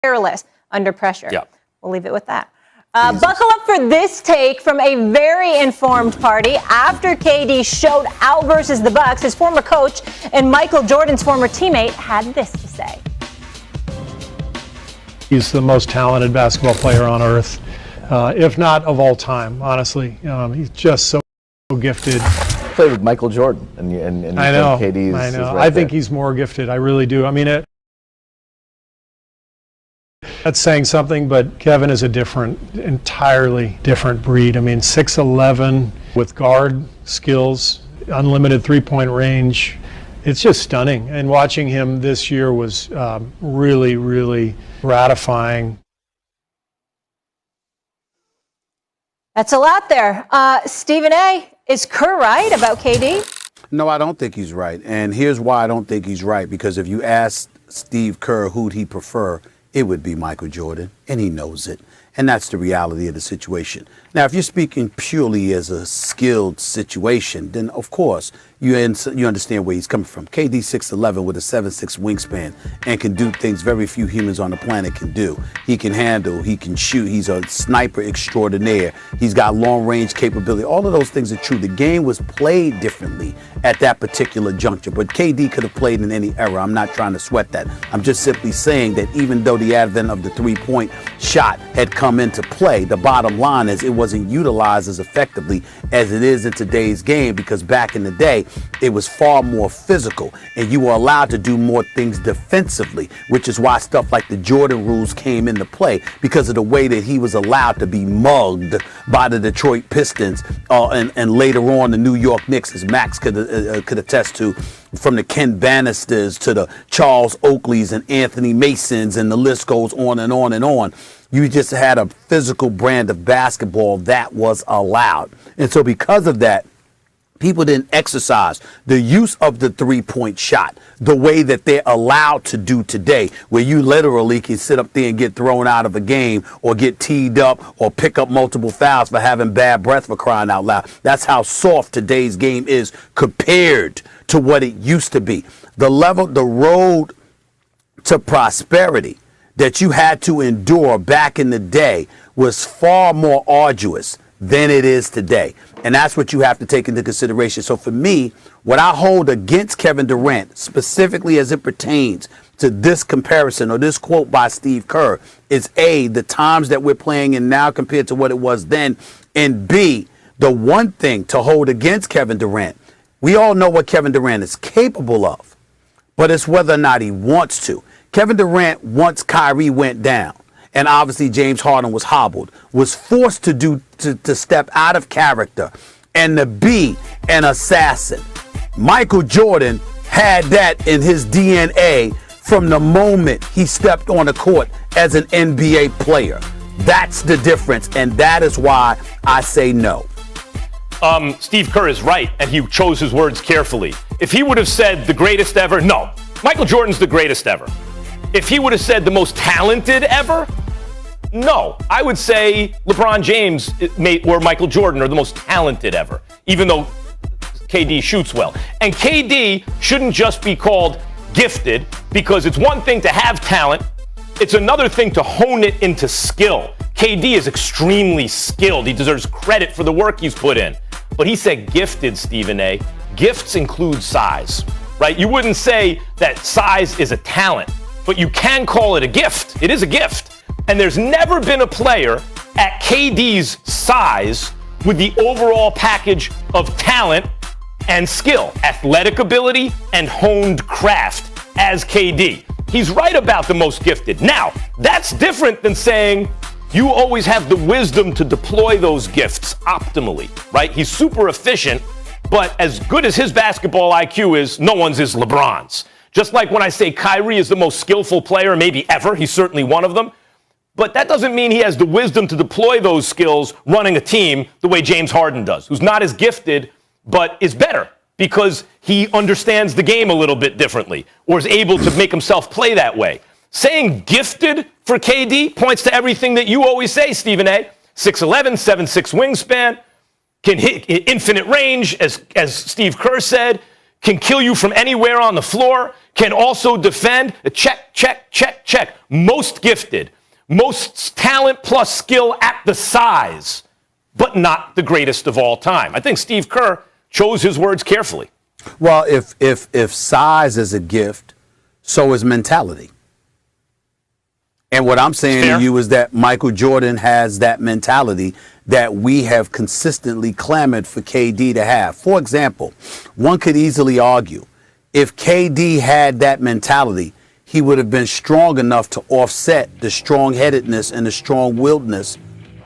careless under pressure. Yeah. We'll leave it with that. Buckle up for this take from a very informed party. After KD showed out versus the Bucks, his former coach and Michael Jordan's former teammate had this to say. He's the most talented basketball player on earth, if not of all time, honestly. He's just so gifted. Played with Michael Jordan, and you I know, think KD is I know. right I think there. he's more gifted. I really do. I mean, that's saying something, but Kevin is a entirely different breed. I mean, 6'11", with guard skills, unlimited three-point range. It's just stunning. And watching him this year was really, really gratifying. That's a lot there. Stephen A., is Kerr right about KD? No, I don't think he's right. And here's why I don't think he's right. Because if you ask Steve Kerr who'd he prefer, it would be Michael Jordan, and he knows it. And that's the reality of the situation. Now, if you're speaking purely as a skilled situation, then of course you understand where he's coming from. KD 6'11" with a 7'6" wingspan and can do things very few humans on the planet can do. He can handle, he can shoot, he's a sniper extraordinaire. He's got long range capability. All of those things are true. The game was played differently at that particular juncture, but KD could have played in any era. I'm not trying to sweat that. I'm just simply saying that even though the advent of the three-point shot had come into play, the bottom line is it wasn't utilized as effectively as it is in today's game, because back in the day, it was far more physical and you were allowed to do more things defensively, which is why stuff like the Jordan rules came into play, because of the way that he was allowed to be mugged by the Detroit Pistons and later on the New York Knicks, as Max could attest to, from the Ken Bannisters to the Charles Oakleys and Anthony Masons, and the list goes on and on and on. You just had a physical brand of basketball that was allowed. And so because of that, people didn't exercise the use of the three-point shot the way that they're allowed to do today, where you literally can sit up there and get thrown out of a game or get teed up or pick up multiple fouls for having bad breath, for crying out loud. That's how soft today's game is compared to what it used to be. The road to prosperity that you had to endure back in the day was far more arduous than it is today. And that's what you have to take into consideration. So for me, what I hold against Kevin Durant, specifically as it pertains to this comparison or this quote by Steve Kerr, is A, the times that we're playing in now compared to what it was then, and B, the one thing to hold against Kevin Durant. We all know what Kevin Durant is capable of, but it's whether or not he wants to. Kevin Durant, once Kyrie went down, and obviously James Harden was hobbled, was forced to step out of character and to be an assassin. Michael Jordan had that in his DNA from the moment he stepped on the court as an NBA player. That's the difference, and that is why I say no. Steve Kerr is right, and he chose his words carefully. If he would have said the greatest ever, no. Michael Jordan's the greatest ever. If he would have said the most talented ever, no. I would say LeBron James or Michael Jordan are the most talented ever, even though KD shoots well. And KD shouldn't just be called gifted, because it's one thing to have talent. It's another thing to hone it into skill. KD is extremely skilled. He deserves credit for the work he's put in. But he said gifted, Stephen A. Gifts include size, right? You wouldn't say that size is a talent, but you can call it a gift. It is a gift. And there's never been a player at KD's size with the overall package of talent and skill, athletic ability, and honed craft as KD. He's right about the most gifted. Now, that's different than saying you always have the wisdom to deploy those gifts optimally, right? He's super efficient, but as good as his basketball IQ is, no one's is LeBron's. Just like when I say Kyrie is the most skillful player maybe ever, he's certainly one of them. But that doesn't mean he has the wisdom to deploy those skills running a team the way James Harden does, who's not as gifted, but is better because he understands the game a little bit differently or is able to make himself play that way. Saying gifted for KD points to everything that you always say, Stephen A. 6'11", 7'6" wingspan, can hit infinite range, as Steve Kerr said, can kill you from anywhere on the floor, can also defend. Check, check, check, check. Most gifted, most talent plus skill at the size, but not the greatest of all time. I think Steve Kerr chose his words carefully. Well, if size is a gift, so is mentality. And what I'm saying to you is that Michael Jordan has that mentality that we have consistently clamored for KD to have. For example, one could easily argue if KD had that mentality, he would have been strong enough to offset the strong-headedness and the strong-willedness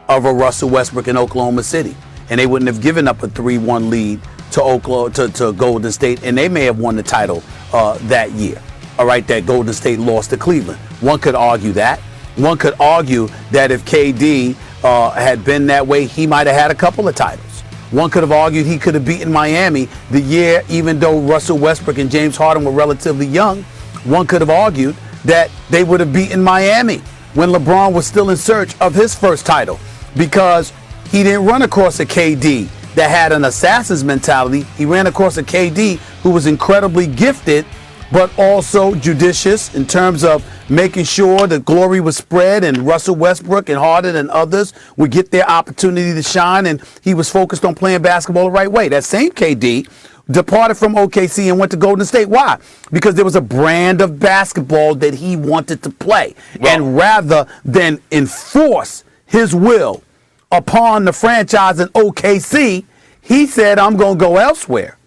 of a Russell Westbrook in Oklahoma City. And they wouldn't have given up a 3-1 lead to Golden State, and they may have won the title that year. All right, that Golden State lost to Cleveland. One could argue that. One could argue that if KD had been that way, he might have had a couple of titles. One could have argued he could have beaten Miami the year, even though Russell Westbrook and James Harden were relatively young. One could have argued that they would have beaten Miami when LeBron was still in search of his first title, because he didn't run across a KD that had an assassin's mentality. He ran across a KD who was incredibly gifted, but also judicious in terms of making sure the glory was spread, and Russell Westbrook and Harden and others would get their opportunity to shine, and he was focused on playing basketball the right way. That same KD departed from OKC and went to Golden State. Why? Because there was a brand of basketball that he wanted to play. And rather than enforce his will upon the franchise in OKC, he said, I'm going to go elsewhere,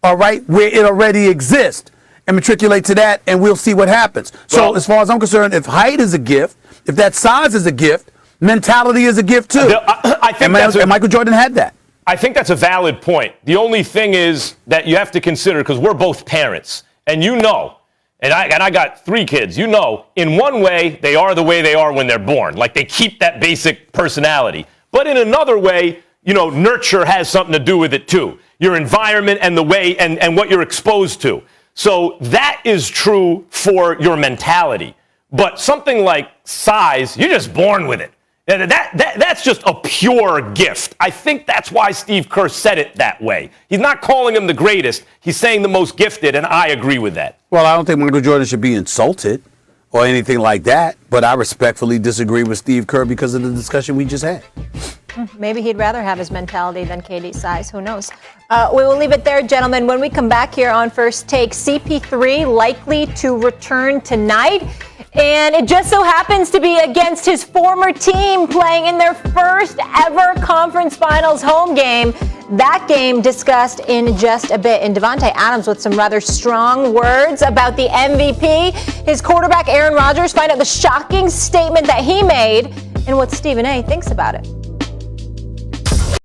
all right, where it already exists, and matriculate to that, and we'll see what happens. So as far as I'm concerned, if height is a gift, if that size is a gift, mentality is a gift too. I think and Michael Jordan had that. I think that's a valid point. The only thing is that you have to consider, because we're both parents, and you know, and I got 3 kids, you know, in one way, they are the way they are when they're born. Like, they keep that basic personality. But in another way, you know, nurture has something to do with it too. Your environment and the way and what you're exposed to. So that is true for your mentality. But something like size, you're just born with it. That's just a pure gift. I think that's why Steve Kerr said it that way. He's not calling him the greatest. He's saying the most gifted, and I agree with that. Well, I don't think Michael Jordan should be insulted or anything like that, but I respectfully disagree with Steve Kerr because of the discussion we just had. Maybe he'd rather have his mentality than KD's size. Who knows? We will leave it there, gentlemen. When we come back here on First Take, CP3 likely to return tonight. And it just so happens to be against his former team playing in their first ever conference finals home game. That game discussed in just a bit. And Devontae Adams with some rather strong words about the MVP. His quarterback, Aaron Rodgers, find out the shocking statement that he made and what Stephen A. thinks about it.